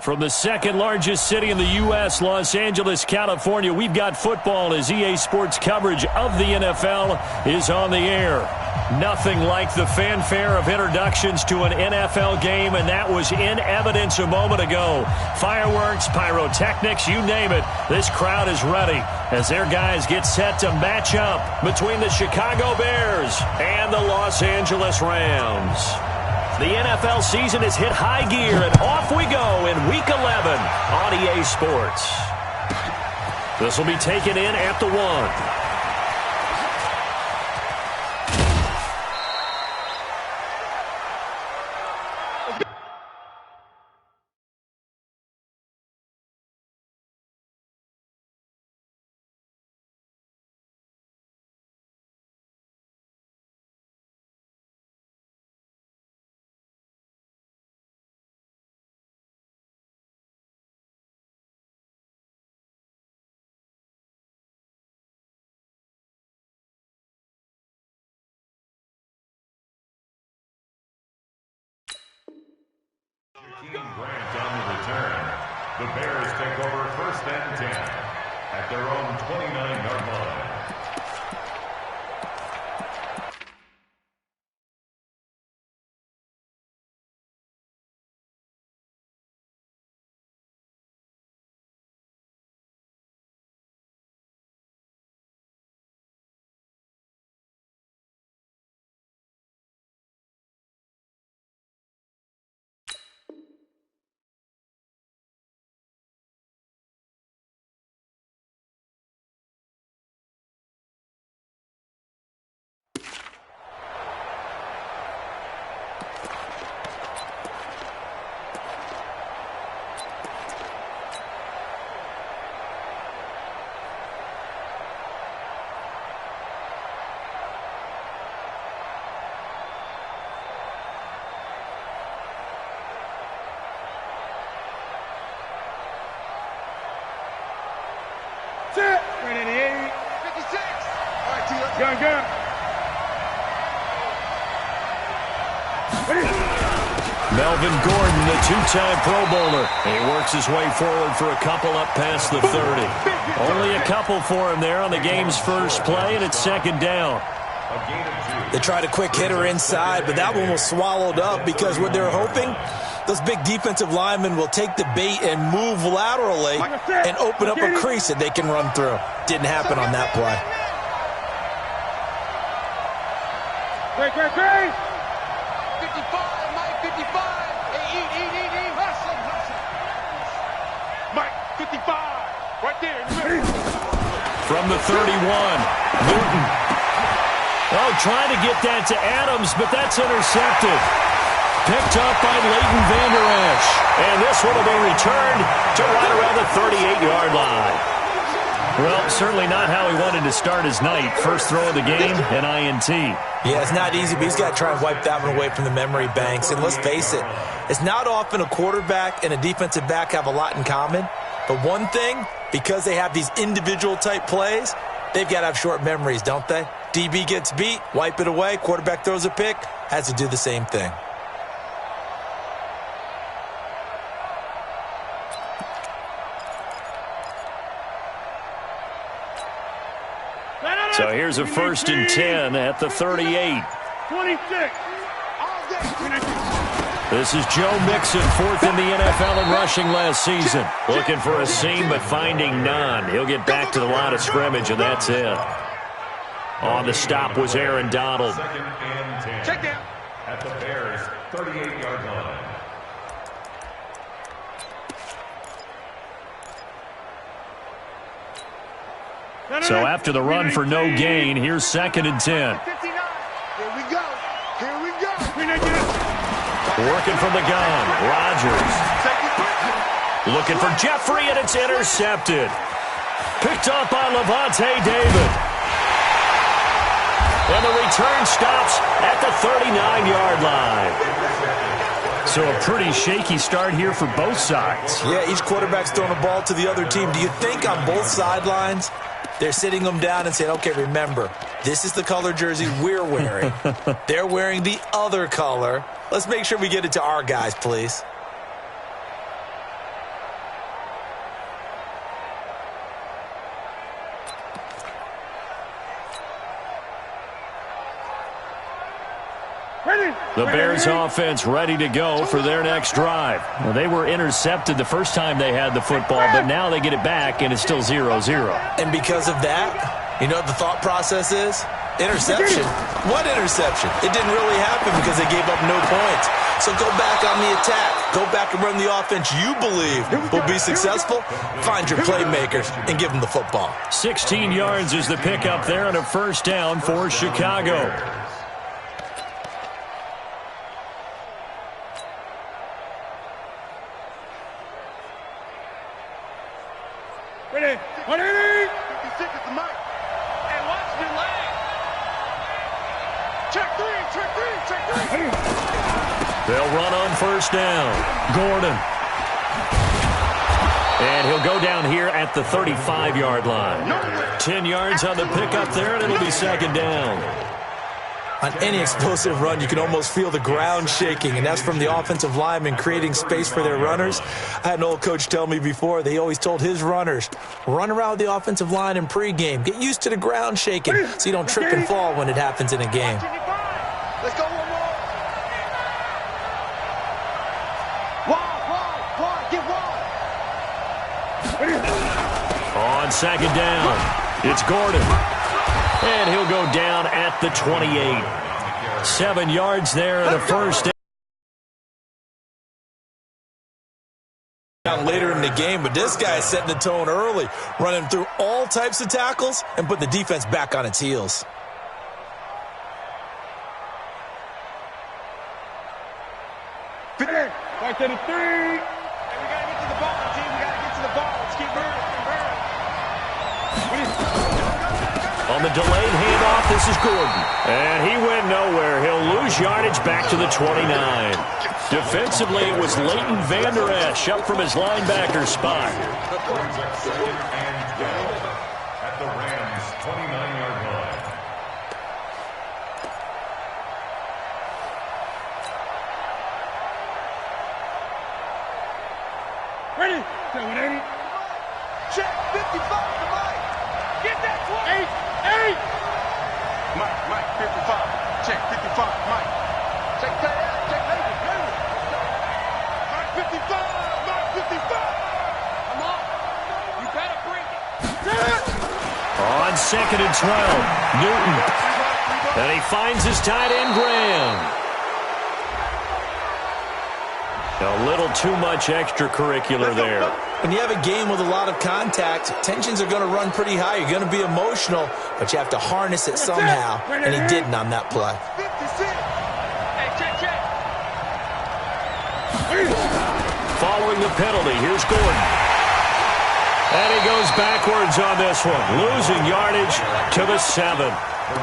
From the second largest city in the U.S., Los Angeles, California, we've got football as EA Sports coverage of the NFL is on the air. Nothing like the fanfare of introductions to an NFL game, and that was in evidence a moment ago. Fireworks, pyrotechnics, you name it. This crowd is ready as their guys get set to match up between the Chicago Bears and the Los Angeles Rams. The NFL season has hit high gear, and off we go in Week 11 on EA Sports. This will be taken in at the 1. Grant on the return. The Bears take over 1st and 10 at their own 29-yard line. Melvin Gordon, the two-time Pro Bowler. He works his way forward for a couple up past the 30. Only a couple for him there on the game's first play, and it's 2nd down. They tried a quick hitter inside, but that one was swallowed up because what they're hoping, those big defensive linemen will take the bait and move laterally and open up a crease that they can run through. Didn't happen on that play. Great. 55, Mike, 55. Hey, eat. Hustle. Mike, 55. Right there. From the 31, Newton. Oh, trying to get that to Adams, but that's intercepted. Picked up by Leighton Vander Esch. And this one will be returned to right around the 38-yard line. Well, certainly not how he wanted to start his night. First throw of the game, an INT. Yeah, it's not easy, but he's got to try and wipe that one away from the memory banks. And let's face it, it's not often a quarterback and a defensive back have a lot in common. But one thing, because they have these individual type plays, they've got to have short memories, don't they? DB gets beat, wipe it away, quarterback throws a pick, has to do the same thing. So here's a 1st and 10 at the 38. 26. This is Joe Mixon, 4th in the NFL in rushing last season. Looking for a seam, but finding none. He'll get back to the line of scrimmage, and that's it. On the stop was Aaron Donald. 2nd and 10 Check down. at the Bears' 38-yard line. So after the run for no gain, here's 2nd and 10. 59. Here we go. Working from the gun, Rodgers. Looking for Jeffrey, and it's intercepted. Picked up by Levante David. And the return stops at the 39-yard line. So a pretty shaky start here for both sides. Yeah, each quarterback's throwing a ball to the other team. Do you think on both sidelines they're sitting them down and saying, okay, remember, this is the color jersey we're wearing. They're wearing the other color. Let's make sure we get it to our guys, please. The Bears offense ready to go for their next drive. Well, they were intercepted the first time they had the football, but now they get it back, and it's still 0-0. And because of that, you know what the thought process is? Interception. What interception? It didn't really happen because they gave up no points. So go back on the attack. Go back and run the offense you believe will be successful. Find your playmakers and give them the football. 16 yards is the pickup there and a first down for Chicago. Ready? 180. 56 is the mic. And watch the leg. Check three. They'll run on first down. Gordon. And he'll go down here at the 35-yard line. 10 yards on the pickup there, and it'll be second down. On any explosive run, you can almost feel the ground shaking, and that's from the offensive linemen creating space for their runners. I had an old coach tell me before, they always told his runners, run around the offensive line in pregame. Get used to the ground shaking so you don't trip and fall when it happens in a game. Let's go one more. Wide. Get wide. On second down, it's Gordon. And he'll go down at the 28. 7 yards there and a first down later in the game, but this guy is setting the tone early, running through all types of tackles and put the defense back on its heels. Right to the 3. And we got to get to the ball, team. We got to get to the ball. Let's keep moving. On the delayed handoff, this is Gordon. And he went nowhere. He'll lose yardage back to the 29. Defensively, it was Leighton Vander Esch up from his linebacker spot. Second and 10 at the Rams' 29-yard line. Ready? 180. Check 55 to Mike. Get that 8. Mike, 55. Check 55, Mike. Check that out. Check that out. Mike 55. Come on. You better bring it. On second and 12, Newton. And he finds his tight end, Graham. A little too much extracurricular there. When you have a game with a lot of contact, tensions are going to run pretty high. You're going to be emotional, but you have to harness it somehow, and he didn't on that play. 56. Hey, check. Following the penalty, here's Gordon. And he goes backwards on this one, losing yardage to the 7.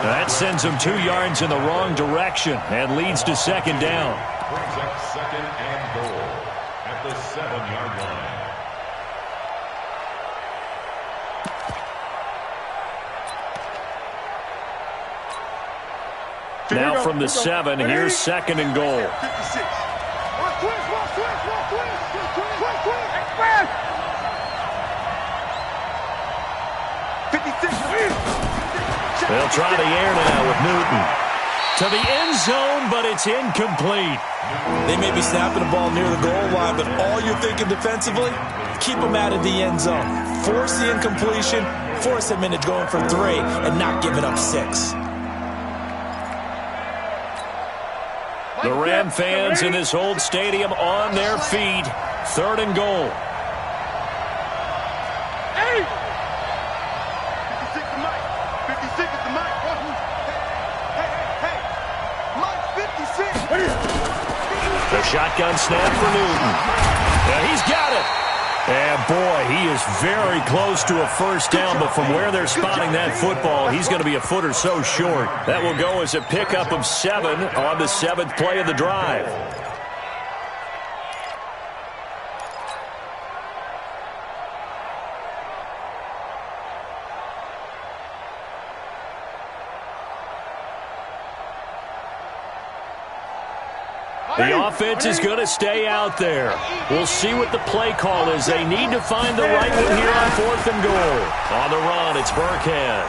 That sends him 2 yards in the wrong direction and leads to second down. Brings up second and goal at the 7-yard line. Now from the 7, here's second and goal. 56. They'll try the air now with Newton. To the end zone, but it's incomplete. They may be snapping the ball near the goal line, but all you're thinking defensively, keep them out of the end zone. Force the incompletion, force them into going for 3, and not giving up 6. The Ram fans in this old stadium on their feet. Third and goal. 56 to Mike. 56 is the Mike. Hey. Mike 56. The shotgun snap for Newton. Yeah, he's got it. And boy, he is very close to a first down, but from where they're spotting that football, he's going to be a foot or so short. That will go as a pickup of 7 on the 7th play of the drive. The offense is going to stay out there. We'll see what the play call is. They need to find the right one here on 4th and goal. On the run, it's Burkhead.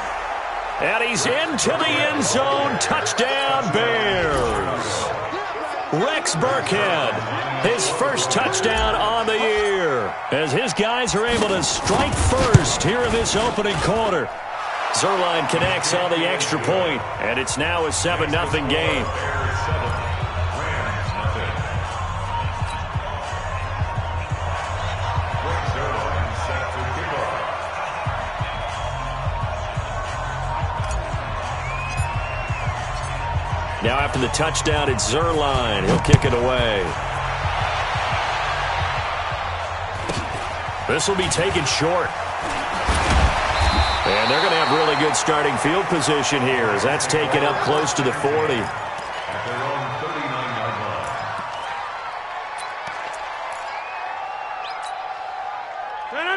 And he's into the end zone. Touchdown, Bears. Rex Burkhead, his first touchdown on the year, as his guys are able to strike first here in this opening quarter. Zuerlein connects on the extra point, and it's now a 7-0 game. Now after the touchdown, it's Zuerlein. He'll kick it away. This will be taken short. And they're going to have really good starting field position here as that's taken up close to the 40. At their own 39-yard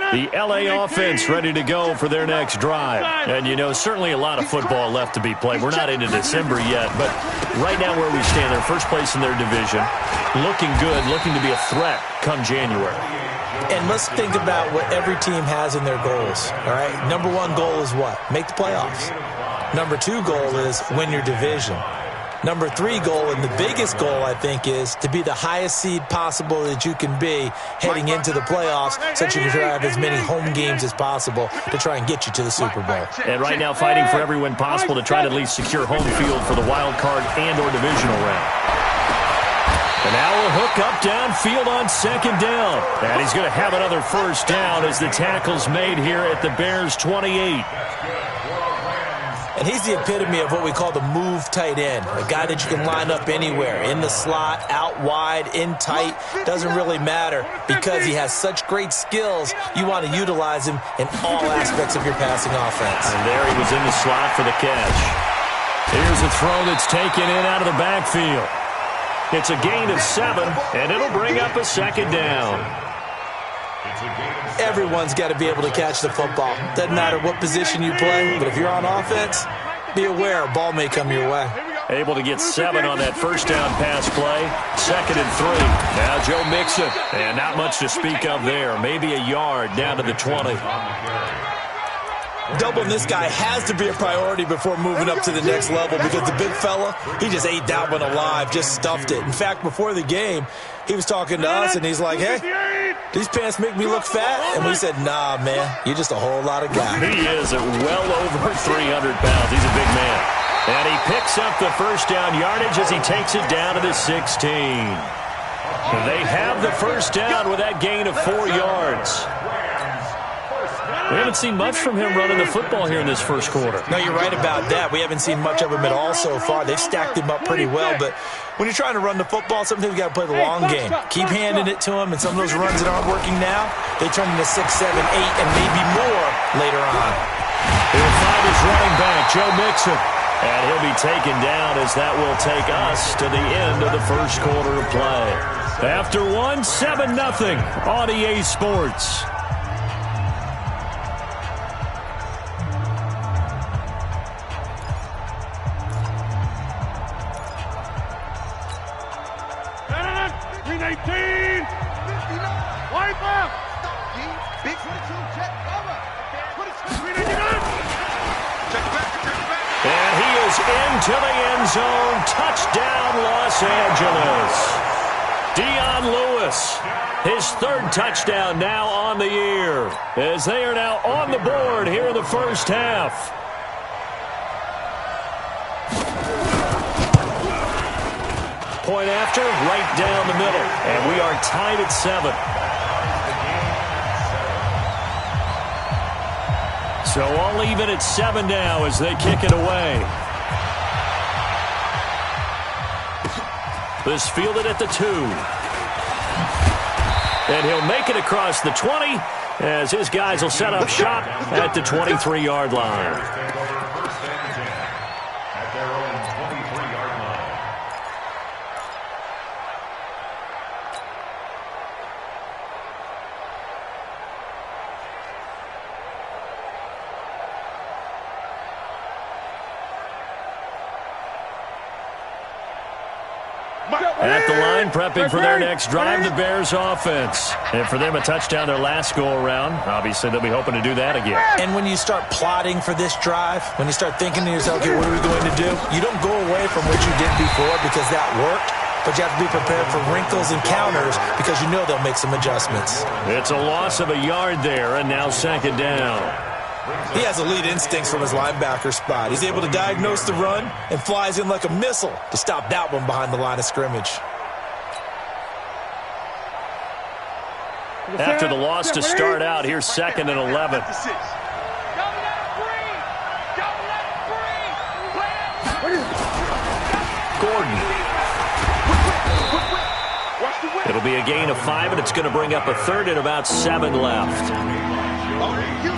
line. The L.A. offense ready to go for their next drive. And, you know, certainly a lot of football left to be played. We're not into December yet, but right now where we stand, they're first place in their division, looking good, looking to be a threat come January. And let's think about what every team has in their goals, all right? Number one goal is what? Make the playoffs. Number two goal is win your division. Number three goal, and the biggest goal, I think, is to be the highest seed possible that you can be heading into the playoffs so that you can have as many home games as possible to try and get you to the Super Bowl. And right now fighting for every win possible to try to at least secure home field for the wild card and or divisional round. And now a hook up downfield on second down. And he's going to have another first down as the tackle's made here at the Bears' 28. And he's the epitome of what we call the move tight end, a guy that you can line up anywhere, in the slot, out wide, in tight, doesn't really matter because he has such great skills. You want to utilize him in all aspects of your passing offense. And there he was in the slot for the catch. Here's a throw that's taken in out of the backfield. It's a gain of 7, and it'll bring up a second down. Everyone's got to be able to catch the football. Doesn't matter what position you play, but if you're on offense, be aware a ball may come your way. Able to get 7 on that first down pass play. 2nd and 3. Now Joe Mixon, and not much to speak of there. Maybe a yard down to the 20. Doubling this guy has to be a priority before moving up to the next level because the big fella, he just ate that one alive, just stuffed it. In fact, before the game, he was talking to us, and he's like, hey, these pants make me look fat? And we said, nah, man, you're just a whole lot of guy. He is at well over 300 pounds. He's a big man. And he picks up the first down yardage as he takes it down to the 16. They have the first down with that gain of 4 yards. We haven't seen much from him running the football here in this first quarter. No, you're right about that. We haven't seen much of him at all so far. They've stacked him up pretty well, but when you're trying to run the football, sometimes you got to play the long game. Keep handing it to him, and some of those runs that aren't working now, they turn into 6, 7, 8, and maybe more later on. He'll find his running back, Joe Mixon, and he'll be taken down as that will take us to the end of the first quarter of play. After one, 7-0 on EA Sports. Into the end zone, touchdown Los Angeles. Dion Lewis, his 3rd touchdown now on the year, as they are now on the board here in the first half. Point after, right down the middle, and we are tied at 7. So all even at 7 now as they kick it away. This fielded at the 2. And he'll make it across the 20 as his guys will set up shop at the 23-yard line. At their own 23-yard line. At the line, prepping for their next drive, the Bears offense. And for them, a touchdown their last go-around. Obviously, they'll be hoping to do that again. And when you start plotting for this drive, when you start thinking to yourself, okay, what are we going to do? You don't go away from what you did before because that worked. but you have to be prepared for wrinkles and counters because you know they'll make some adjustments. It's a loss of a yard there, and now second down. He has elite instincts from his linebacker spot. He's able to diagnose the run and flies in like a missile to stop that one behind the line of scrimmage. After the loss to start out, here's second and 11. Gordon. It'll be a gain of 5, and it's going to bring up a third and about 7 left.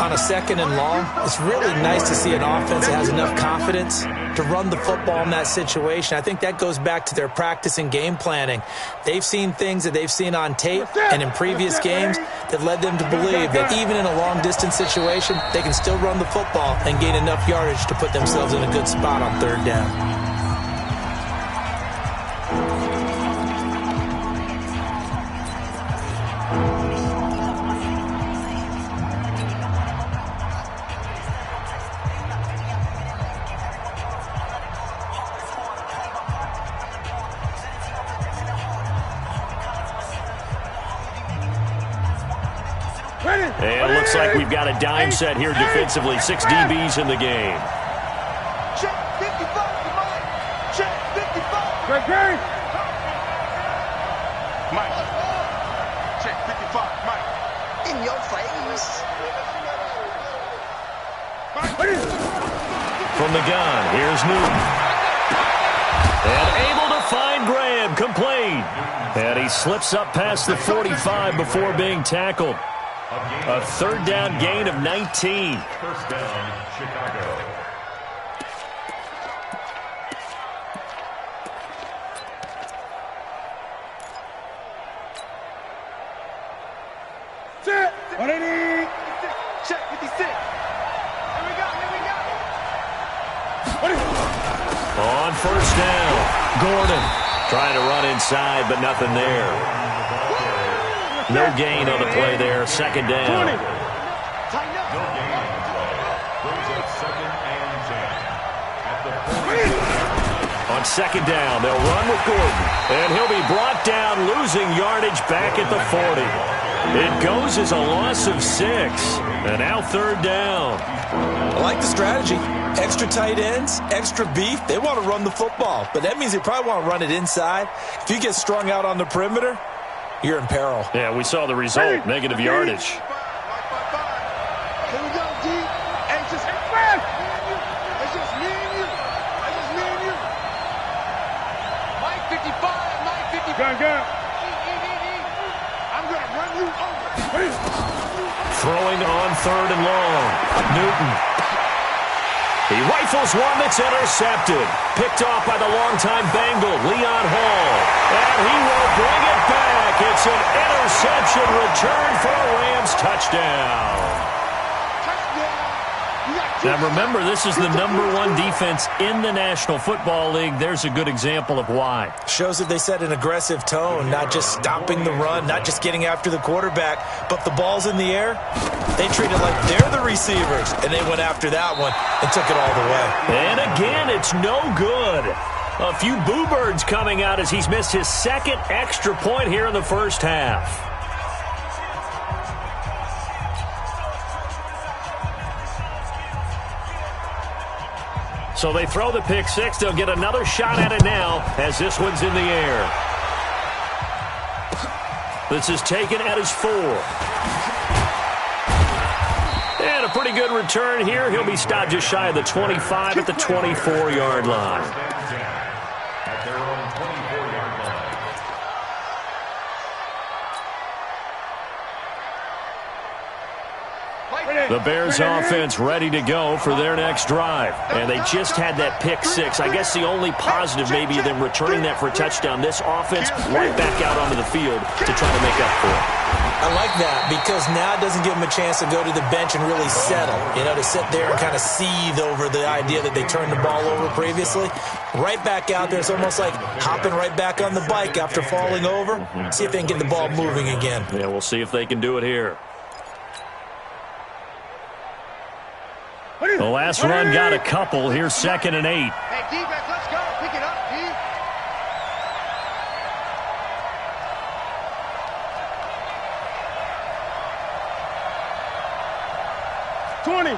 On a second and long, it's really nice to see an offense that has enough confidence to run the football in that situation. I think that goes back to their practice and game planning. They've seen things that they've seen on tape and in previous games that led them to believe that even in a long-distance situation, they can still run the football and gain enough yardage to put themselves in a good spot on third down. And it looks like we've got a dime set here defensively. 6 DBs in the game. Check 55, Mike. Check 55. Great. Mike. Check 55, Mike. In your face. From the gun, here's Newton. And able to find Graham, complete. And he slips up past the 45 before being tackled. A third down gain of 19. First down, Chicago. Check 56. Here we go. On first down, Gordon trying to run inside, but nothing there. No gain on the play there. Second down. No gain on the play. Brings up second and 10. At the 40. On second down, they'll run with Gordon. And he'll be brought down, losing yardage back at the 40. It goes as a loss of 6. And now third down. I like the strategy. Extra tight ends, extra beef. They want to run the football, but that means they probably want to run it inside. If you get strung out on the perimeter, you're in peril. Yeah, we saw the result. Negative yardage. Here we go, D. Hey, it's just me and you. Mike 55, Mike 55. Go. I'm going to run you over. Throwing on third and long. Newton. He rifles one that's intercepted. Picked off by the longtime Bengal, Leon Hall. And he will bring it back. It's an interception return for a Rams touchdown. Now remember, this is the #1 defense in the National Football League. There's a good example of why. Shows that they set an aggressive tone, not just stopping the run, not just getting after the quarterback, but if the ball's in the air, they treat it like they're the receivers, and they went after that one and took it all the way. And again, it's no good. A few boo birds coming out as he's missed his second extra point here in the first half. So they throw the pick six. They'll get another shot at it now as this one's in the air. This is taken at his 4. And a pretty good return here. He'll be stopped just shy of the 25 at the 24-yard line. At their own 24-yard line. The Bears offense ready to go for their next drive. And they just had that pick six. I guess the only positive maybe of them returning that for a touchdown. This offense right back out onto the field to try to make up for it. I like that because now it doesn't give them a chance to go to the bench and really settle, to sit there and kind of seethe over the idea that they turned the ball over previously. Right back out there. It's almost like hopping right back on the bike after falling over. See if they can get the ball moving again. Yeah, we'll see if they can do it here. The last run got a couple. Here's 2nd and 8. Hey, D-back, let's go. Pick it up, D. 20.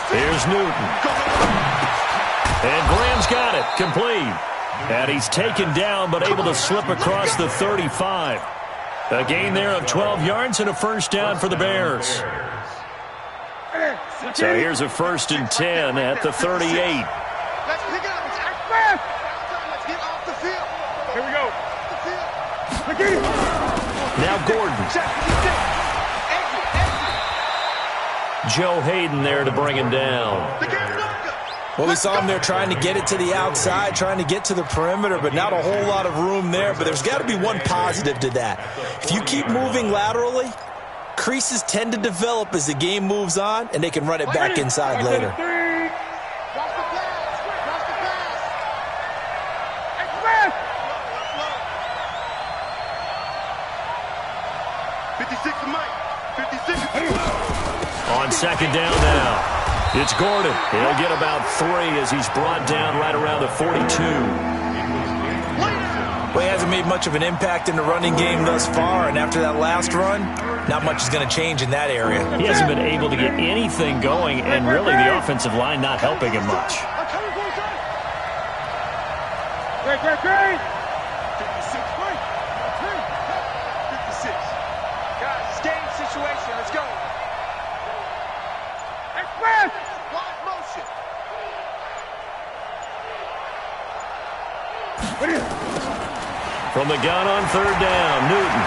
Here's Newton. And Graham's got it. Complete. And he's taken down but able to slip across the 35. A gain there of 12 yards and a first down for the Bears. So here's a 1st and 10 at the 38. Let's pick it up. Let's get off the field. Here we go. Now Gordon. Joe Hayden there to bring him down. Well, we saw him there trying to get it to the outside, trying to get to the perimeter, but not a whole lot of room there. But there's got to be one positive to that. If you keep moving laterally, creases tend to develop as the game moves on, and they can run it back inside later. On 2nd down now, it's Gordon. He'll get about 3 as he's brought down right around the 42. Well, he hasn't made much of an impact in the running game thus far, and after that last run, not much is going to change in that area. He hasn't been able to get anything going, and really the offensive line not helping him much. Great. 56. Guys, it's game situation. Let's go. Express. Wide motion. From the gun on 3rd down, Newton.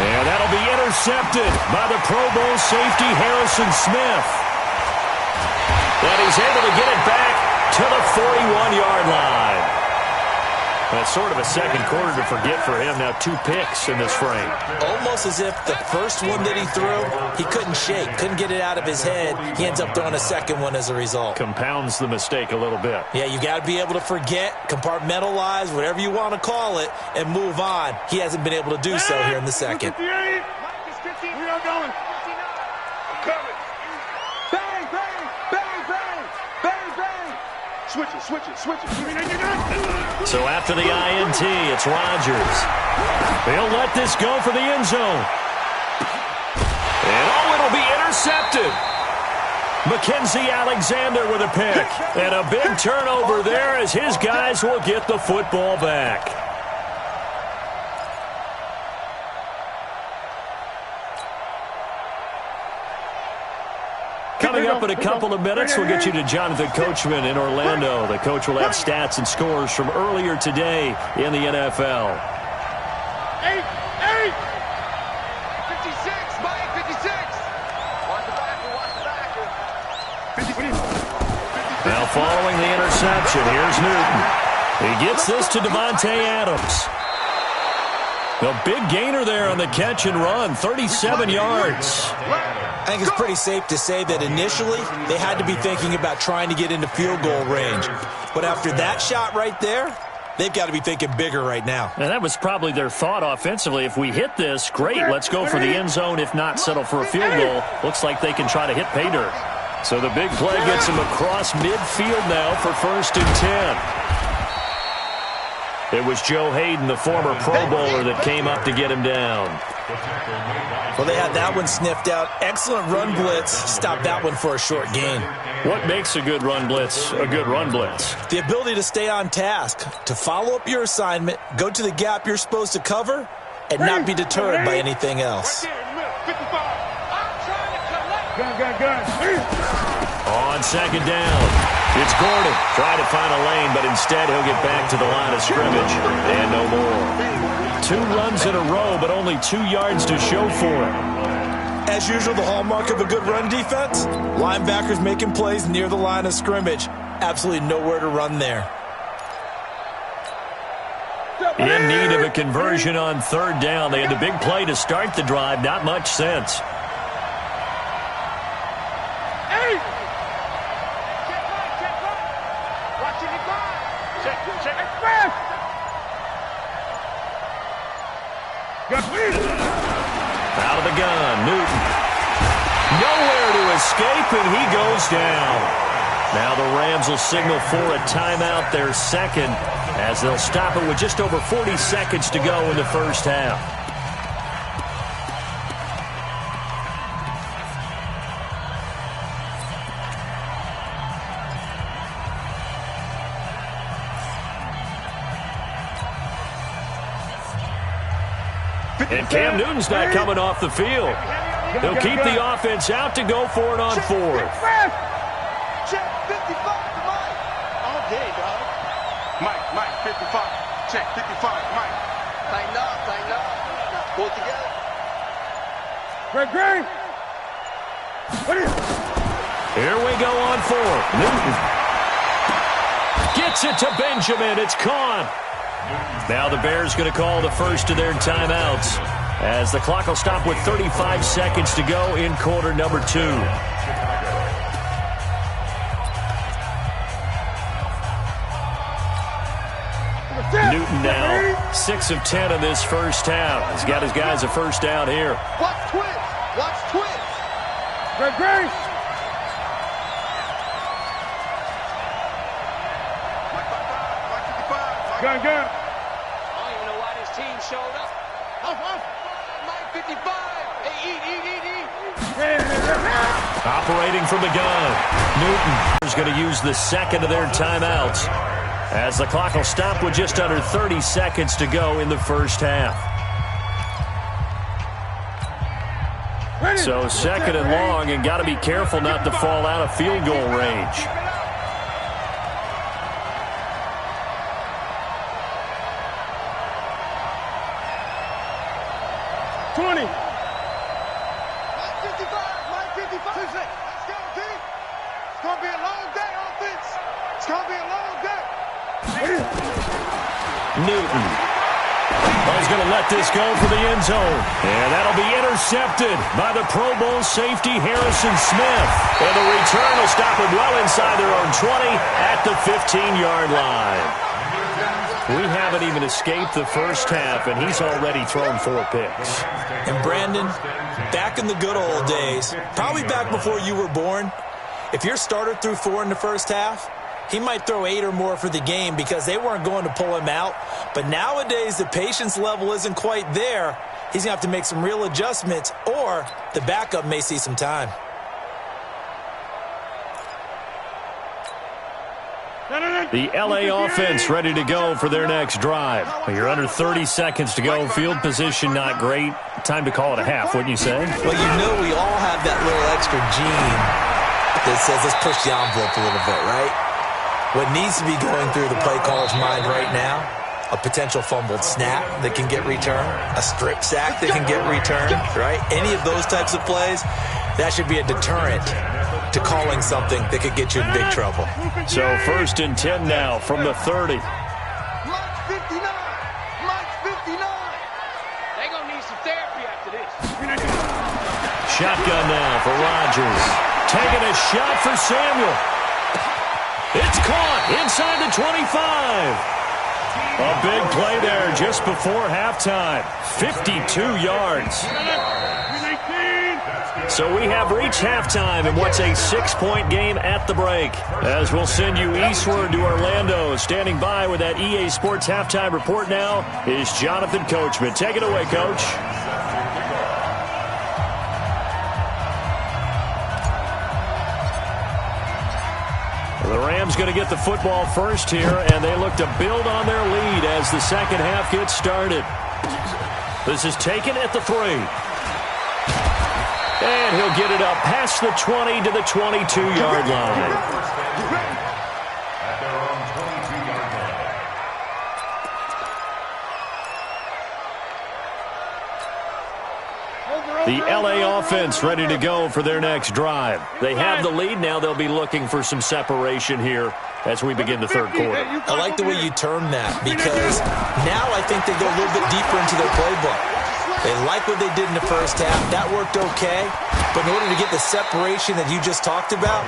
And that'll be intercepted by the Pro Bowl safety Harrison Smith. And he's able to get it back to the 41-yard line. That's sort of a second quarter to forget for him. Now 2 picks in this frame. Almost as if the first one that he threw, he couldn't shake, couldn't get it out of his head. He ends up throwing a second one as a result. Compounds the mistake a little bit. Yeah, you got to be able to forget, compartmentalize, whatever you want to call it, and move on. He hasn't been able to do so here in the second. We are going. I'm coming. Bang, bang, bang, bang, bang, bang. Switch it. So after the INT, it's Rodgers. They'll let this go for the end zone. And it'll be intercepted. Mackenzie Alexander with a pick. And a big turnover there as his guys will get the football back. Coming up in a couple of minutes, we'll get you to Jonathan Coachman in Orlando. The coach will have stats and scores from earlier today in the NFL. 8. 56, Mike, 56. Watch the backer. 50. Now following the interception, here's Newton. He gets this to Devontae Adams. A big gainer there on the catch and run, 37 yards. I think it's pretty safe to say that initially they had to be thinking about trying to get into field goal range. But after that shot right there, they've got to be thinking bigger right now. And that was probably their thought offensively. If we hit this, great, let's go for the end zone. If not, settle for a field goal. Looks like they can try to hit pay dirt. So the big play gets him across midfield now for 1st and 10. It was Joe Hayden, the former Pro Bowler, that came up to get him down. Well, they had that one sniffed out. Excellent run blitz. Stopped that one for a short gain. What makes a good run blitz a good run blitz? The ability to stay on task, to follow up your assignment, go to the gap you're supposed to cover, and not be deterred by anything else. On 2nd down, it's Gordon trying to find a lane, but instead he'll get back to the line of scrimmage and no more. 2 runs in a row, but only 2 yards to show for it. As usual, the hallmark of a good run defense, linebackers making plays near the line of scrimmage. Absolutely nowhere to run there. In need of a conversion on 3rd down. They had the big play to start the drive. Not much sense. Out of the gun, Newton. Nowhere to escape, and he goes down. Now the Rams will signal for a timeout, their second, as they'll stop it with just over 40 seconds to go in the first half. And Cam Newton's not coming off the field. He'll keep the offense out to go for it on fourth. Check 55 to Mike. All day, dog. Mike, 55. Check 55, Mike. Tighten up. Pull it together. Greg. Here we go on fourth. Newton gets it to Benjamin. It's caught. Now the Bears going to call the first of their timeouts as the clock will stop with 35 seconds to go in quarter number 2. Newton now 6 of 10 in this first half. He's got his guys a first down here. Watch twist. Greg. Gun. I don't even know why this team showed up. Mike 55. Hey, eat. Operating from the gun. Newton is going to use the second of their timeouts as the clock will stop with just under 30 seconds to go in the first half. So second and long, and got to be careful not to fall out of field goal range. Mike 55. Let's go, team. It's going to be a long day, offense. It's going to be a long day. Newton. He's going to let this go for the end zone. And that'll be intercepted by the Pro Bowl safety Harrison Smith. And the return will stop him well inside their own 20 at the 15-yard line. We haven't even escaped the first half, and he's already thrown 4 picks. And Brandon, back in the good old days, probably back before you were born, if your starter threw 4 in the first half, he might throw 8 or more for the game because they weren't going to pull him out. But nowadays, the patience level isn't quite there. He's going to have to make some real adjustments, or the backup may see some time. The L.A. offense ready to go for their next drive. You're under 30 seconds to go. Field position not great. Time to call it a half, wouldn't you say? Well, you know we all have that little extra gene that says let's push the envelope a little bit, right? What needs to be going through the play caller's mind right now, a potential fumbled snap that can get returned, a strip sack that can get returned, right? Any of those types of plays, that should be a deterrent to calling something that could get you in big trouble. So first and 10 now from the 30. Mike 59. They're going to need some therapy after this. Shotgun now for Rodgers. Taking a shot for Samuel. It's caught inside the 25. A big play there just before halftime. 52 yards. So we have reached halftime in what's a 6-point game at the break. As we'll send you eastward to Orlando. Standing by with that EA Sports halftime report now is Jonathan Coachman. Take it away, Coach. The Rams going to get the football first here, and they look to build on their lead as the second half gets started. This is taken at the 3. And he'll get it up past the 20 to the 22-yard line. At their own 22-yard line. The L.A. offense ready to go for their next drive. They have the lead. Now they'll be looking for some separation here as we begin the third quarter. I like the way you term that because now I think they go a little bit deeper into their playbook. They like what they did in the first half. That worked okay. But in order to get the separation that you just talked about,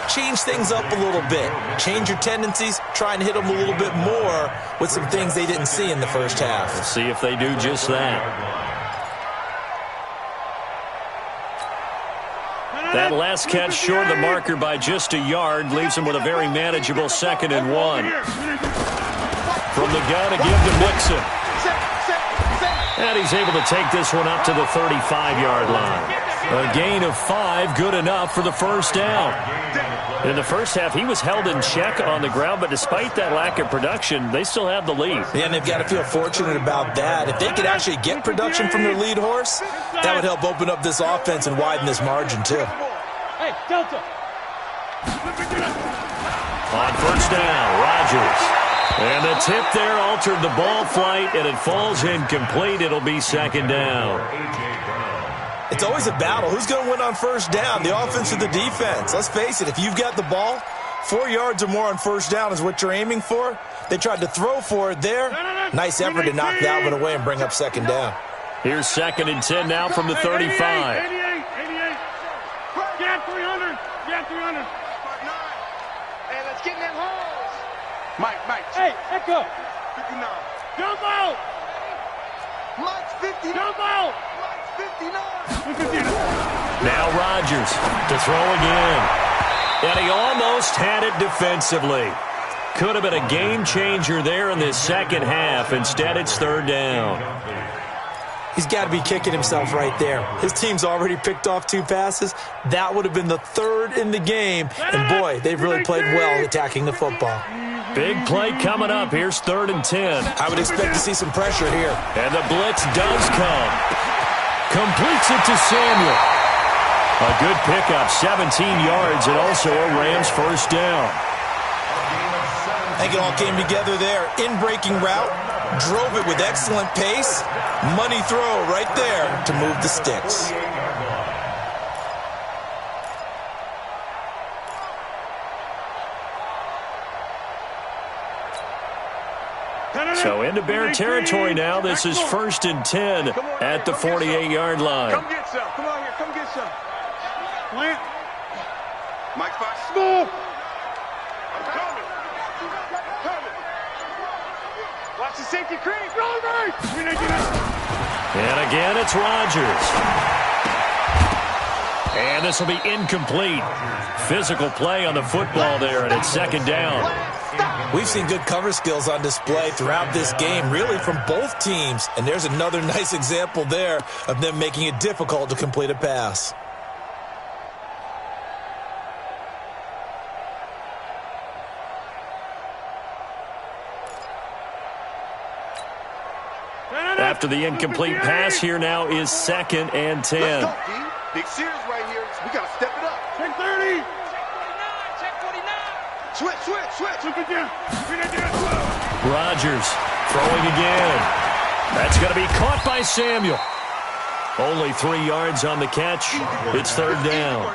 change things up a little bit. Change your tendencies. Try and hit them a little bit more with some things they didn't see in the first half. We'll see if they do just that. That last catch short of the marker by just a yard leaves him with a very manageable 2nd and 1. From the gun, a give to Mixon. And he's able to take this one up to the 35-yard line. A gain of 5, good enough for the first down. In the first half, he was held in check on the ground, but despite that lack of production, they still have the lead. Yeah, and they've got to feel fortunate about that. If they could actually get production from their lead horse, that would help open up this offense and widen this margin, too. Hey, Delta. On first down, Rodgers. And the tip there altered the ball flight, and it falls incomplete. It'll be second down. It's always a battle. Who's going to win on first down, the offense or the defense? Let's face it, if you've got the ball, 4 yards or more on first down is what you're aiming for. They tried to throw for it there. Nice effort to knock that one away and bring up second down. Here's 2nd and 10 now from the 35. 88. Get 300. Get 300. Hey, let's get in them holes. Mike. Hey, Echo. 59. Jump out. Mike's 50. Jump out. Mike's 59. Now Rodgers to throw again. And he almost had it defensively. Could have been a game changer there in this second half. Instead, it's third down. He's got to be kicking himself right there. His team's already picked off 2 passes. That would have been the 3rd in the game. And, boy, they've really played well attacking the football. Big play coming up. Here's 3rd and 10. I would expect to see some pressure here. And the blitz does come. Completes it to Samuel. A good pickup, 17 yards, and also a Rams first down. I think it all came together there. In-breaking route, drove it with excellent pace. Money throw right there to move the sticks. So into Bear territory now. This is 1st and 10 at the 48-yard line. Come get some. Come on here. Come get some. Plant. Mike, fire. Move. I'm coming. Watch the safety creep. And again, it's Rodgers. And this will be incomplete. Physical play on the football there, and it's second down. We've seen good cover skills on display throughout this game, really from both teams. And there's another nice example there of them making it difficult to complete a pass. After the incomplete pass, here now is 2nd and 10. Let's go, D. Big series right here. We got to step it up. Check 30. Switch. Look again. Rodgers throwing again. That's going to be caught by Samuel. Only 3 yards on the catch. It's third down.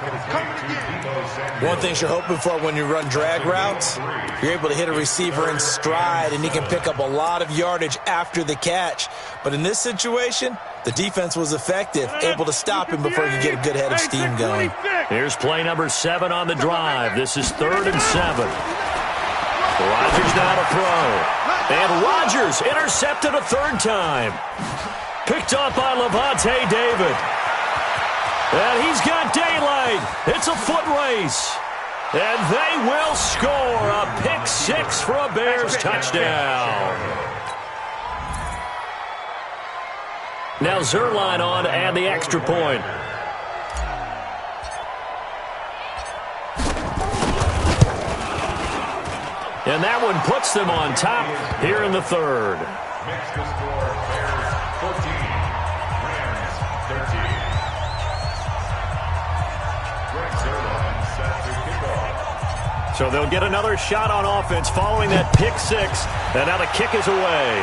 One thing you're hoping for when you run drag routes, you're able to hit a receiver in stride, and he can pick up a lot of yardage after the catch. But in this situation, the defense was effective, able to stop him before he could get a good head of steam going. Here's play number 7 on the drive. This is 3rd and 7. Rodgers now to throw. And Rodgers intercepted a 3rd time. Picked off by Levante David. And he's got daylight. It's a foot race. And they will score a pick 6 for a Bears touchdown. Now Zerline on to add the extra point. And that one puts them on top here in the 3rd. Makes the score Bears 14, Rams 13. Greg Zerline set to kick off. So they'll get another shot on offense following that pick 6. And now the kick is away.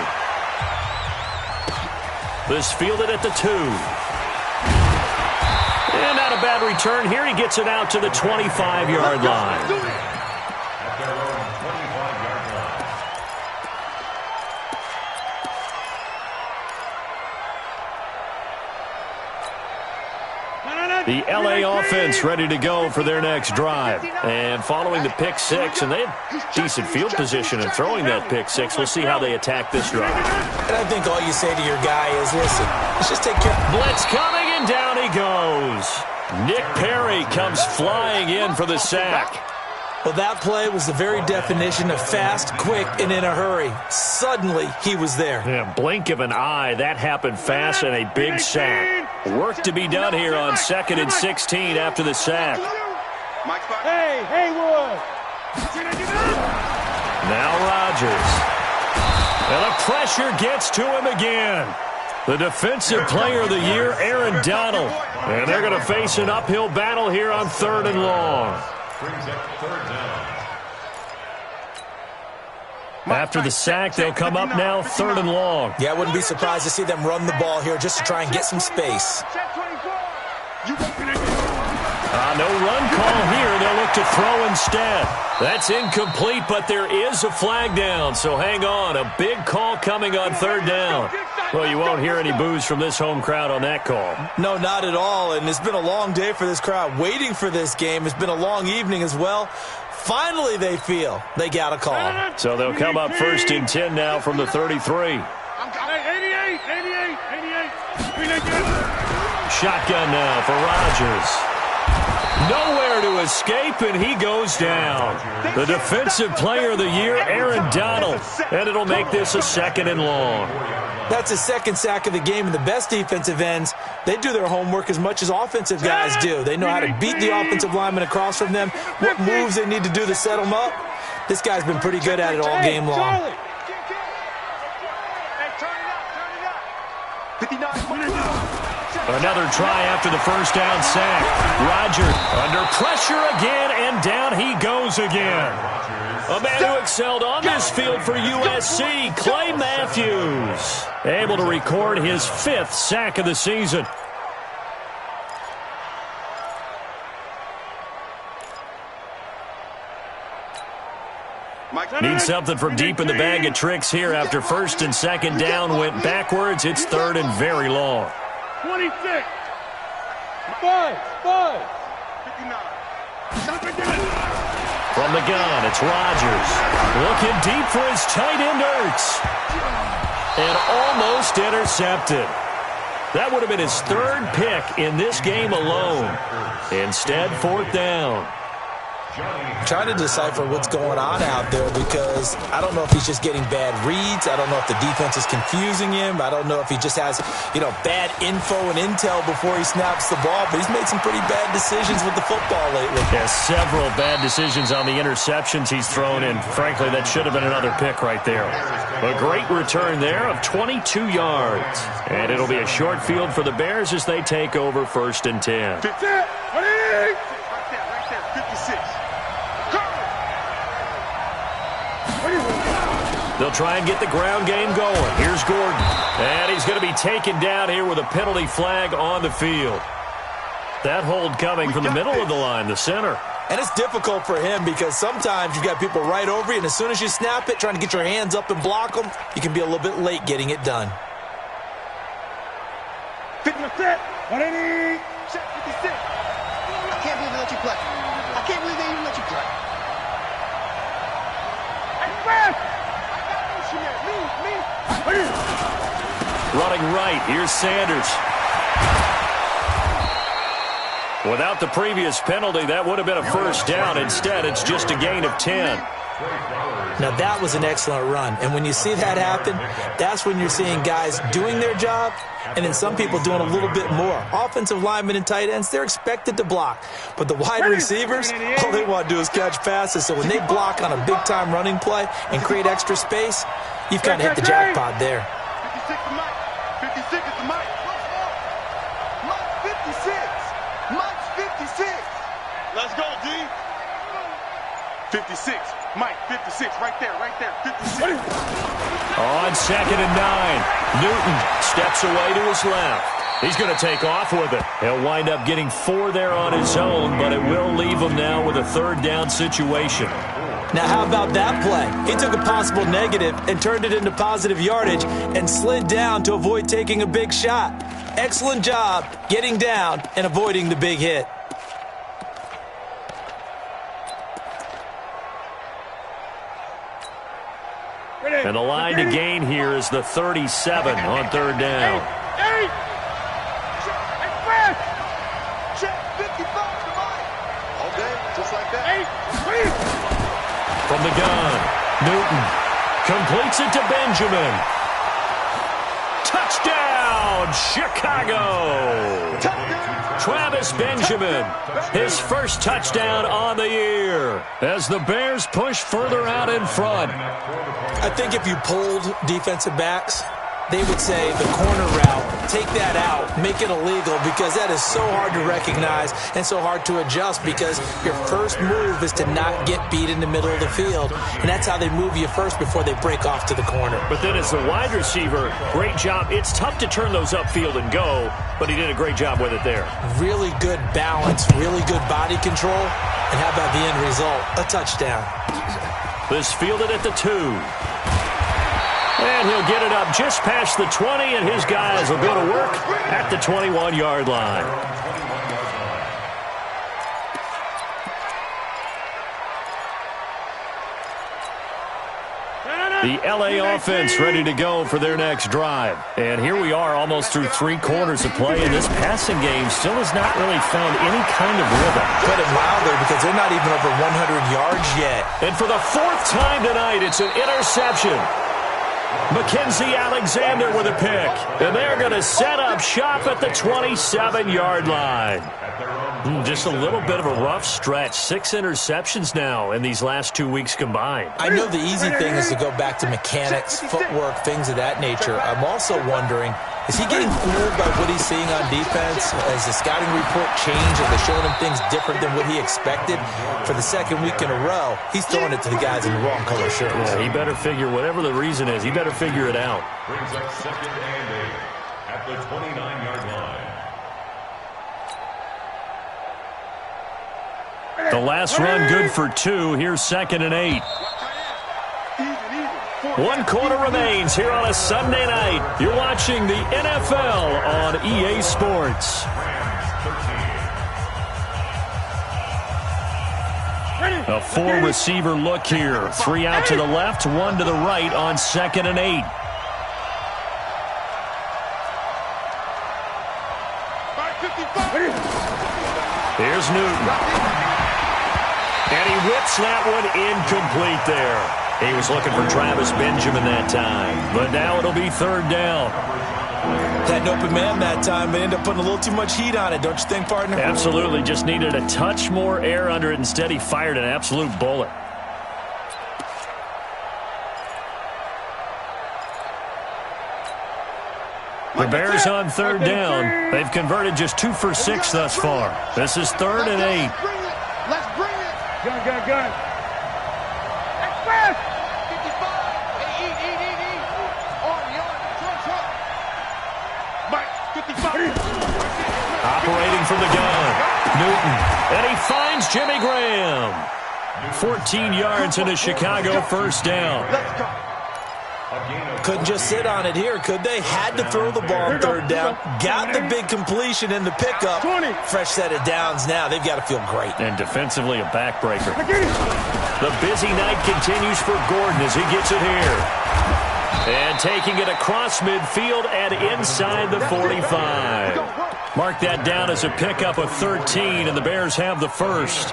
This fielded at the 2. And not a bad return here. He gets it out to the 25-yard line. At their own 25-yard line. The LA offense ready to go for their next drive. And following the pick 6, and they had decent field position in throwing that pick 6. We'll see how they attack this drive. And I think all you say to your guy is, listen, let's just take care. Blitz coming, and down he goes. Nick Perry comes flying in for the sack. Well, that play was the very definition of fast, quick, and in a hurry. Suddenly, he was there. Yeah, blink of an eye, that happened fast, and a big sack. Work to be done here on 2nd and 16 after the sack. Hey, Haywood. Now Rodgers. And the pressure gets to him again. The Defensive Player of the Year, Aaron Donald. And they're going to face an uphill battle here on 3rd and long. After the sack, they'll come up now 3rd and long. Yeah, I wouldn't be surprised to see them run the ball here just to try and get some space. No run call here. They'll look to throw instead. That's incomplete, but there is a flag down, so hang on. A big call coming on 3rd down. Well, you won't hear any boos from this home crowd on that call. No, not at all, and it's been a long day for this crowd waiting for this game. It's been a long evening as well. Finally, they feel they got a call. So they'll come up 1st and 10 now from the 33. 88. Shotgun now for Rodgers. Nowhere to escape, and he goes down. The Defensive Player of the Year, Aaron Donald. And it'll make this a 2nd and long. That's his 2nd sack of the game, and the best defensive ends, they do their homework as much as offensive guys do. They know how to beat the offensive lineman across from them, what moves they need to do to set them up. This guy's been pretty good at it all game long. Another try after the 1st down sack. Rodgers under pressure again, and down he goes again. A man who excelled on this field for USC, Clay Matthews, able to record his 5th sack of the season. Need something from deep in the bag of tricks here after 1st and 2nd down went backwards. It's 3rd and very long. 26. 5. 59. From the gun, it's Rodgers. Looking deep for his tight end, Ertz. And almost intercepted. That would have been his 3rd pick in this game alone. Instead, 4th down. I'm trying to decipher what's going on out there because I don't know if he's just getting bad reads. I don't know if the defense is confusing him. I don't know if he just has, bad info and intel before he snaps the ball. But he's made some pretty bad decisions with the football lately. Yeah, several bad decisions on the interceptions he's thrown in. Frankly, that should have been another pick right there. A great return there of 22 yards. And it'll be a short field for the Bears as they take over 1st and 10. 56. They'll try and get the ground game going. Here's Gordon. And he's going to be taken down here with a penalty flag on the field. That hold coming from the middle of the line, the center. And it's difficult for him because sometimes you've got people right over you, and as soon as you snap it, trying to get your hands up and block them, you can be a little bit late getting it done. 56. 180. 56. I can't believe they let you play. I can't believe they even let you play. Running right, here's Sanders. Without the previous penalty, that would have been a 1st down. Instead, it's just a gain of 10. Now, that was an excellent run. And when you see that happen, that's when you're seeing guys doing their job and then some people doing a little bit more. Offensive linemen and tight ends, they're expected to block. But the wide receivers, all they want to do is catch passes. So when they block on a big-time running play and create extra space, you've kind of hit the jackpot there. 56 to Mike. 56 is to Mike. Mike 56. Mike's 56. Let's go, D. 56. Mike, 56. Right there, 56. On 2nd and 9. Newton steps away to his left. He's going to take off with it. He'll wind up getting 4 there on his own, but it will leave him now with a 3rd down situation. Now, how about that play? He took a possible negative and turned it into positive yardage and slid down to avoid taking a big shot. Excellent job getting down and avoiding the big hit. And the line to gain here is the 37 on 3rd down. Check 55 to Mike. All day, just like that. From the gun, Newton completes it to Benjamin. Touchdown, Chicago! Travis Benjamin, his first touchdown on the year as the Bears push further out in front. I think if you polled defensive backs, they would say the corner route, take that out, make it illegal, because that is so hard to recognize and so hard to adjust, because your first move is to not get beat in the middle of the field, and that's how they move you first before they break off to the corner. But then as the wide receiver, great job. It's tough to turn those upfield and go, but he did a great job with it there. Really good balance, really good body control, and how about the end result? A touchdown. This fielded at the 2. And he'll get it up just past the 20, and his guys will go to work at the 21-yard line. The LA offense ready to go for their next drive. And here we are almost through 3 quarters of play, and this passing game still has not really found any kind of rhythm. Put it mildly, because they're not even over 100 yards yet. And for the 4th time tonight, it's an interception. Mackenzie Alexander with a pick. And they're going to set up shop at the 27-yard line. Just a little bit of a rough stretch. 6 interceptions now in these last 2 weeks combined. I know the easy thing is to go back to mechanics, footwork, things of that nature. I'm also wondering, is he getting fooled by what he's seeing on defense? Has the scouting report changed? Are they showing him things different than what he expected? For the 2nd week in a row, he's throwing it to the guys in the wrong color shirts. Yeah, he better figure, whatever the reason is, he better figure it out. Brings up 2nd and 8 at the 29-yard line. The last run good for 2. Here's 2nd and 8. 1 quarter remains here on a Sunday night. You're watching the NFL on EA Sports. A 4-receiver look here. 3 out to the left, 1 to the right on 2nd and 8. Here's Newton. And he whips that one incomplete there. He was looking for Travis Benjamin that time. But now it'll be 3rd down. Had an open man that time, but ended up putting a little too much heat on it, don't you think, partner? Absolutely. Just needed a touch more air under it. Instead, he fired an absolute bullet. The Bears on 3rd down. They've converted just 2 for 6 thus far. This is 3rd and 8. Let's bring it. Gun. Express. 55. Hey, eat. On, Mike, 55. Operating from the gun. Newton. And he finds Jimmy Graham. 14 yards and a Chicago 1st down. Let's go. Couldn't just sit on it here, could they? Had to throw the ball on 3rd down. Got the big completion in the pickup. Fresh set of downs now. They've got to feel great. And defensively, a backbreaker. The busy night continues for Gordon as he gets it here. And taking it across midfield and inside the 45. Mark that down as a pickup of 13, and the Bears have the 1st.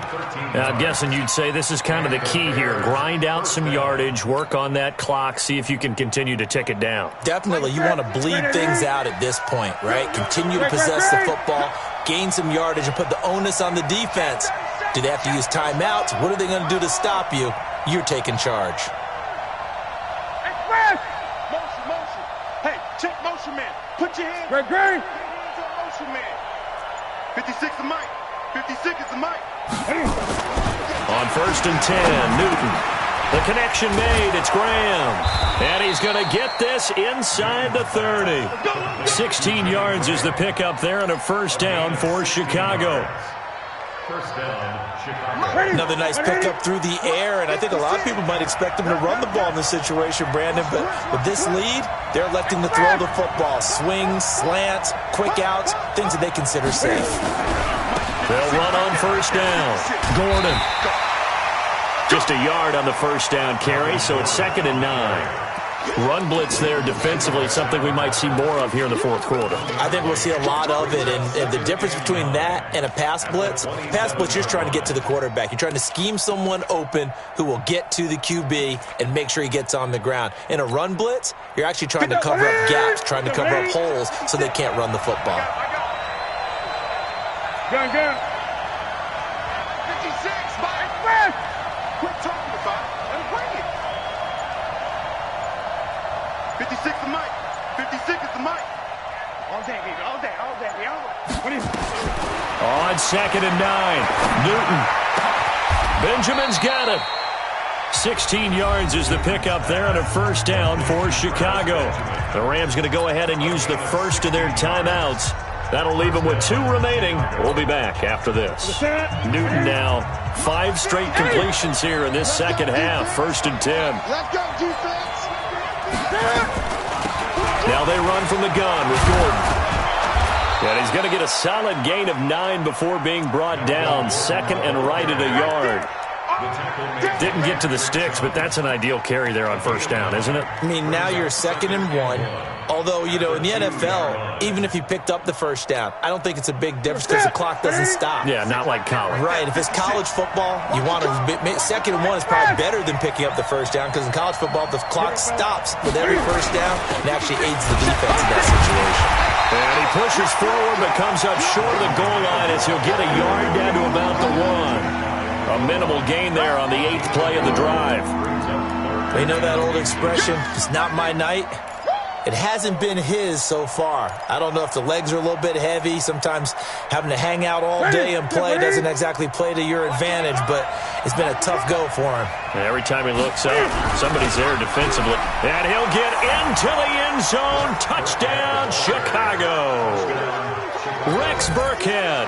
Now, I'm guessing you'd say this is kind of the key here. Grind out some yardage, work on that clock, see if you can continue to tick it down. Definitely, you want to bleed things out at this point, right? Continue to possess the football, gain some yardage, and put the onus on the defense. Do they have to use timeouts? What are they going to do to stop you? You're taking charge. Express. Motion. Hey, check motion, man. Put your hands. Great. Motion, man. 56 is Mike. 56 is the Mike. On 1st and 10, Newton. The connection made. It's Graham. And he's going to get this inside the 30. 16 yards is the pickup there and a 1st down for Chicago. 1st down, Chicago. Another nice pickup through the air, and I think a lot of people might expect them to run the ball in this situation, Brandon, but with this lead, they're electing to throw the football. Swings, slants, quick outs, things that they consider safe. They'll run on 1st down. Gordon. Just a yard on the 1st down carry, so it's 2nd and 9. Run blitz there defensively, something we might see more of here in the 4th quarter. I think we'll see a lot of it, and the difference between that and a pass blitz, you're just trying to get to the quarterback. You're trying to scheme someone open who will get to the QB and make sure he gets on the ground. In a run blitz, you're actually trying to cover up gaps, trying to cover up holes so they can't run the football. Gun. 56, Mike. Express. Quit talking about it. Let him bring it. 56 to Mike. 56 is the Mike. All day, baby. All day. What is it? On 2nd and 9. Newton. Benjamin's got it. 16 yards is the pickup there and a first down for Chicago. The Rams going to go ahead and use the first of their timeouts. That'll leave them with 2 remaining. We'll be back after this. Newton now. 5 straight completions here in this second half. 1st and 10. Let's go, defense. Now they run from the gun with Gordon. And he's going to get a solid gain of 9 before being brought down. 2nd and right at a yard. Didn't get to the sticks, but that's an ideal carry there on 1st down, isn't it? I mean, now you're 2nd and 1. Although, you know, in the NFL, even if you picked up the 1st down, I don't think it's a big difference because the clock doesn't stop. Yeah, not like college. Right. If it's college football, you want to 2nd and 1 is probably better than picking up the 1st down because in college football, the clock stops with every 1st down and actually aids the defense in that situation. And he pushes forward but comes up short of the goal line as he'll get a yard down to about the 1. A minimal gain there on the 8th play of the drive. We know that old expression, it's not my night. It hasn't been his so far. I don't know if the legs are a little bit heavy. Sometimes having to hang out all day and play doesn't exactly play to your advantage, but it's been a tough go for him. And every time he looks up, somebody's there defensively. And he'll get into the end zone. Touchdown, Chicago. Rex Burkhead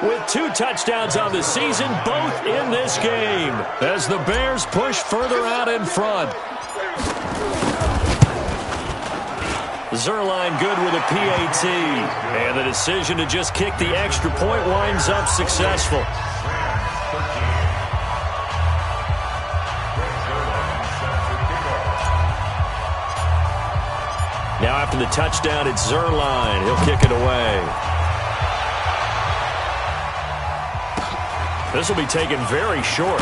with 2 touchdowns on the season, both in this game, as the Bears push further out in front. Zerline good with a PAT. And the decision to just kick the extra point winds up successful. Now after the touchdown, it's Zerline. He'll kick it away. This will be taken very short.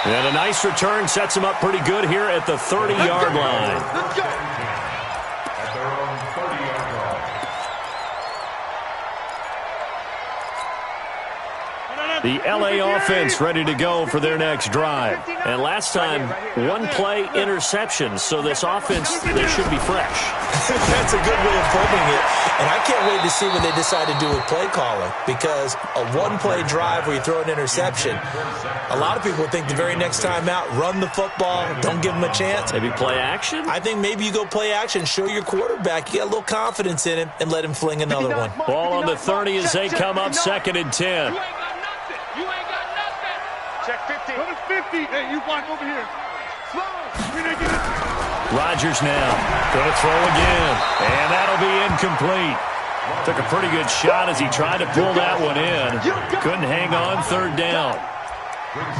And a nice return sets him up pretty good here at the 30-yard line. Let's go. At their own 30-yard line. The L.A. offense ready to go for their next drive. And last time, 1-play interception. So this offense, they should be fresh. That's a good way of putting it. And I can't wait to see what they decide to do with play calling, because a 1-play drive where you throw an interception, a lot of people think the very next time out, run the football, don't give them a chance. Maybe play action? I think maybe you go play action, show your quarterback, you got a little confidence in him, and let him fling another one. Ball on the 30 as they come up 2nd and 10. You ain't got nothing. Check 50. Go to 50. Hey, you block over here. Rodgers now going to throw again, and that'll be incomplete. Took a pretty good shot as he tried to pull that one in. Couldn't hang on 3rd down.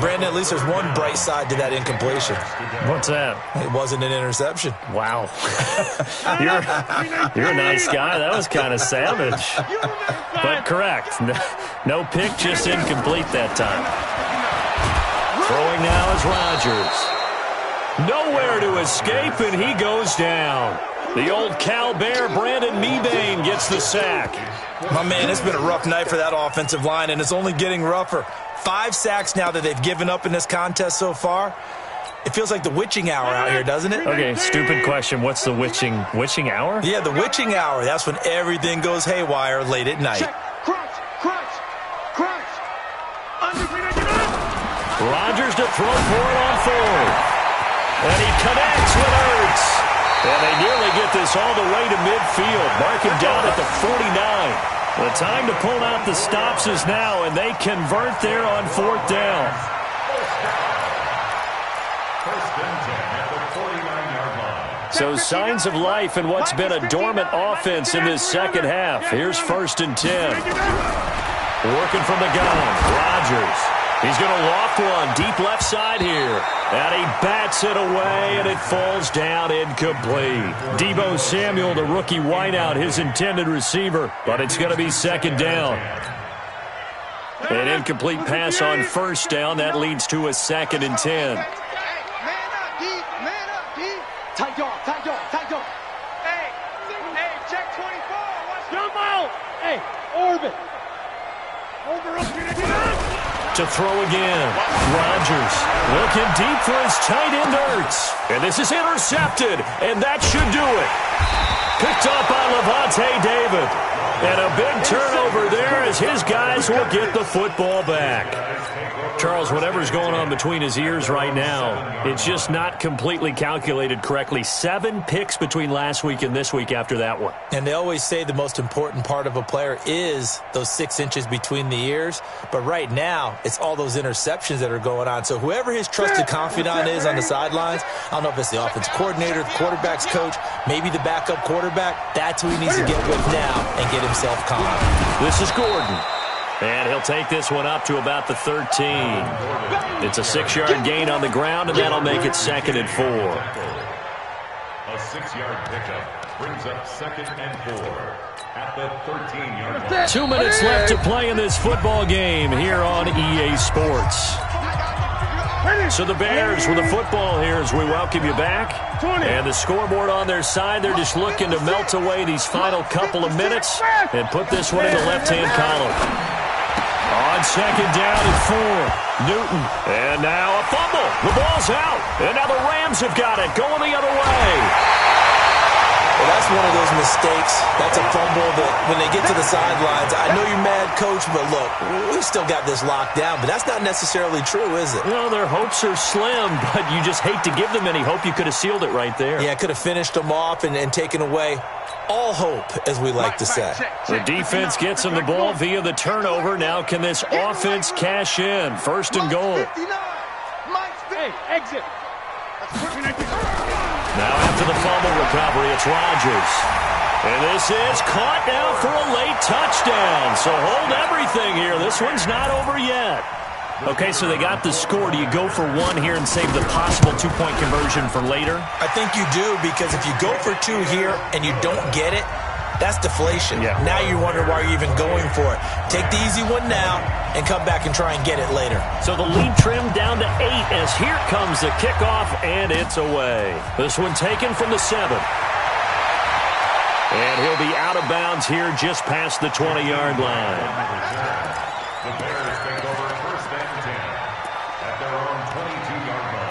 Brandon, at least there's one bright side to that incompletion. What's that? It wasn't an interception. Wow. You're a nice guy. That was kind of savage. But correct. No pick, just incomplete that time. Throwing now is Rodgers. Nowhere to escape, and he goes down. The old Cal Bear, Brandon Mebane, gets the sack. My man, it's been a rough night for that offensive line, and it's only getting rougher. 5 sacks now that they've given up in this contest so far. It feels like the witching hour out here, doesn't it? Okay, stupid question. What's the witching hour? Yeah, the witching hour. That's when everything goes haywire late at night. Crunch. Rodgers to throw for it on 4th. And he connects with Ertz. And they nearly get this all the way to midfield. Mark him down at the 49. The time to pull out the stops is now, and they convert there on 4th down. First and 10 at the 49-yard line. So signs of life in what's been a dormant offense in this second half. Here's 1st and 10. Working from the gun, Rodgers. He's going to loft one deep left side here. And he bats it away, and it falls down incomplete. Deebo Samuel, the rookie wideout, his intended receiver. But it's going to be 2nd down. An incomplete pass on 1st down. That leads to a 2nd and 10. Man up, D. Tight dog. Hey, check 24. Watch jump out. Hey, orbit. To throw again. Rodgers looking deep for his tight end Ertz. And this is intercepted, and that should do it. Picked up by Levante David. And a big turnover there as his guys will get the football back. Charles, whatever's going on between his ears right now, it's just not completely calculated correctly. 7 picks between last week and this week after that one. And they always say the most important part of a player is those 6 inches between the ears. But right now, it's all those interceptions that are going on. So whoever his trusted confidant is on the sidelines, I don't know if it's the offense coordinator, the quarterback's coach, maybe the backup quarterback, that's who he needs to get with now and get himself calm. This is Gordon. And he'll take this one up to about the 13. It's a 6-yard gain on the ground, and that'll make it 2nd and 4. A 6-yard pickup brings up 2nd and 4 at the 13-yard line. 2 minutes left to play in this football game here on EA Sports. So the Bears with the football here as we welcome you back. And the scoreboard on their side, they're just looking to melt away these final couple of minutes and put this one in the left-hand column. On 2nd down and 4, Newton. And now a fumble. The ball's out. And now the Rams have got it, going the other way. Well, that's one of those mistakes. That's a fumble that when they get to the sidelines, I know you're mad, Coach, but look, we still got this locked down. But that's not necessarily true, is it? Well, their hopes are slim, but you just hate to give them any hope. You could have sealed it right there. Yeah, could have finished them off and taken away all hope, as we like to say. The defense gets him the ball via the turnover. Now can this offense cash in? 1st and goal. Hey, exit. Now after the fumble recovery, it's Rodgers. And this is caught now for a late touchdown. So hold everything here. This one's not over yet. Okay, so they got the score. Do you go for 1 here and save the possible 2-point conversion for later? I think you do, because if you go for 2 here and you don't get it, that's deflation. Yeah. Now you wonder why you're even going for it. Take the easy one now and come back and try and get it later. So the lead trimmed down to 8 as here comes the kickoff, and it's away. This one taken from the 7. And he'll be out of bounds here just past the 20-yard line. The Bears take over 1st and 10 at their own 22-yard line.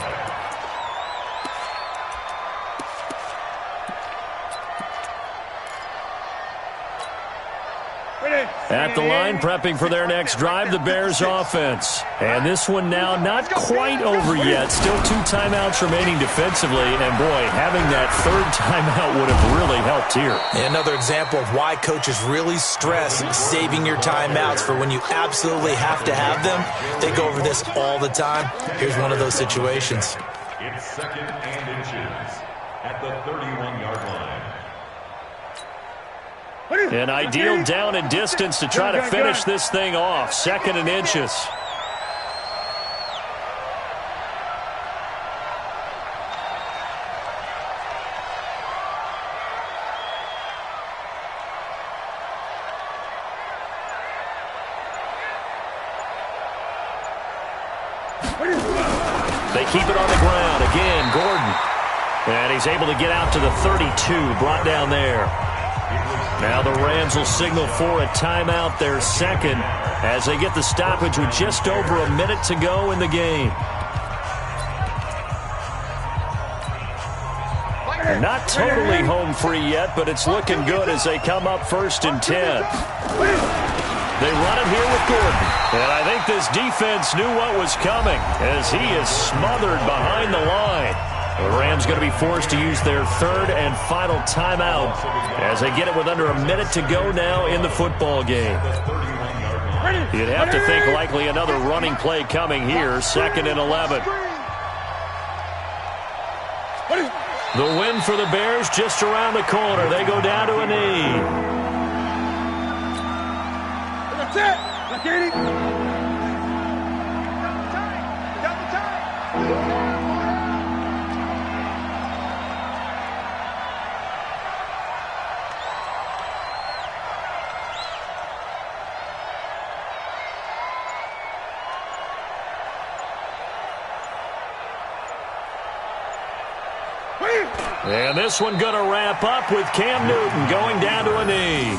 At the line, prepping for their next drive, the Bears offense. And this one now not quite over yet. Still 2 timeouts remaining defensively. And, boy, having that 3rd timeout would have really helped here. And another example of why coaches really stress saving your timeouts for when you absolutely have to have them. They go over this all the time. Here's one of those situations. It's 2nd and inches at the 31-yard line. An ideal down and distance to try to finish this thing off. 2nd and inches. They keep it on the ground. Again, Gordon. And he's able to get out to the 32, brought down there. Now the Rams will signal for a timeout, their 2nd, as they get the stoppage with just over a minute to go in the game. They're not totally home free yet, but it's looking good as they come up 1st and 10. They run it here with Gordon. And I think this defense knew what was coming as he is smothered behind the line. The Rams going to be forced to use their 3rd and final timeout as they get it with under a minute to go now in the football game. You'd have to think likely another running play coming here, 2nd and 11. The win for the Bears just around the corner. They go down to a knee. That's it. Look at it. And this one going to wrap up with Cam Newton going down to a knee.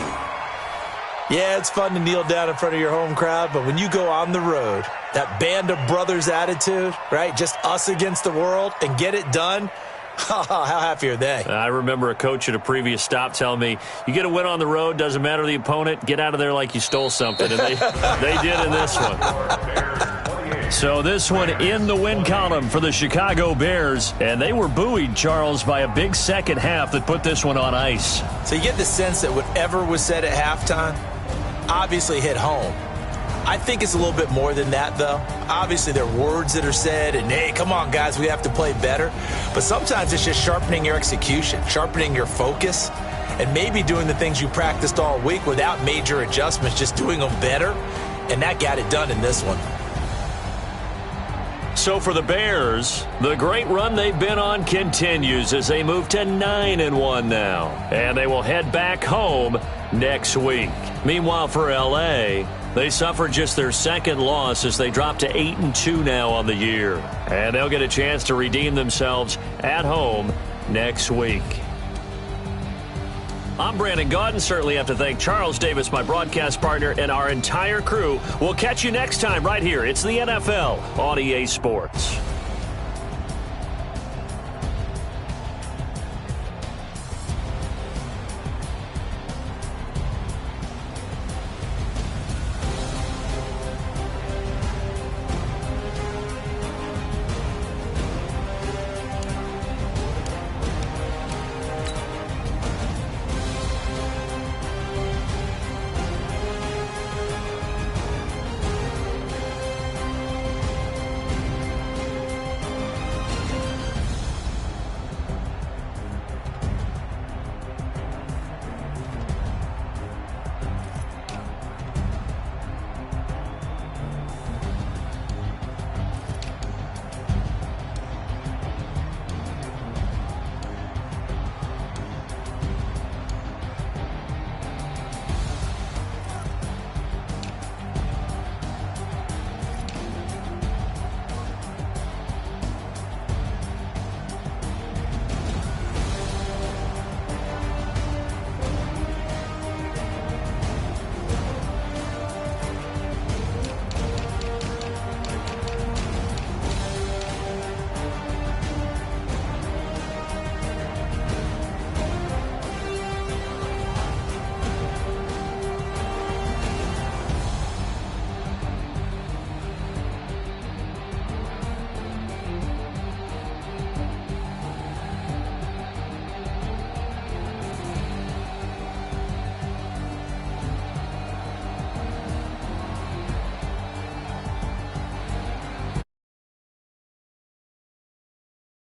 Yeah, it's fun to kneel down in front of your home crowd, but when you go on the road, that band of brothers attitude, right, just us against the world, and get it done, how happy are they? I remember a coach at a previous stop telling me, you get a win on the road, doesn't matter the opponent, get out of there like you stole something, and they did in this one. So this one in the win column for the Chicago Bears, and they were buoyed, Charles, by a big second half that put this one on ice. So you get the sense that whatever was said at halftime obviously hit home. I think it's a little bit more than that, though. Obviously, there are words that are said, and, hey, come on, guys, we have to play better. But sometimes it's just sharpening your execution, sharpening your focus, and maybe doing the things you practiced all week without major adjustments, just doing them better, and that got it done in this one. So for the Bears, the great run they've been on continues as they move to 9-1 now. And they will head back home next week. Meanwhile, for L.A., they suffered just their second loss as they drop to 8-2 now on the year. And they'll get a chance to redeem themselves at home next week. I'm Brandon Gaudin. Certainly have to thank Charles Davis, my broadcast partner, and our entire crew. We'll catch you next time right here. It's the NFL on EA Sports.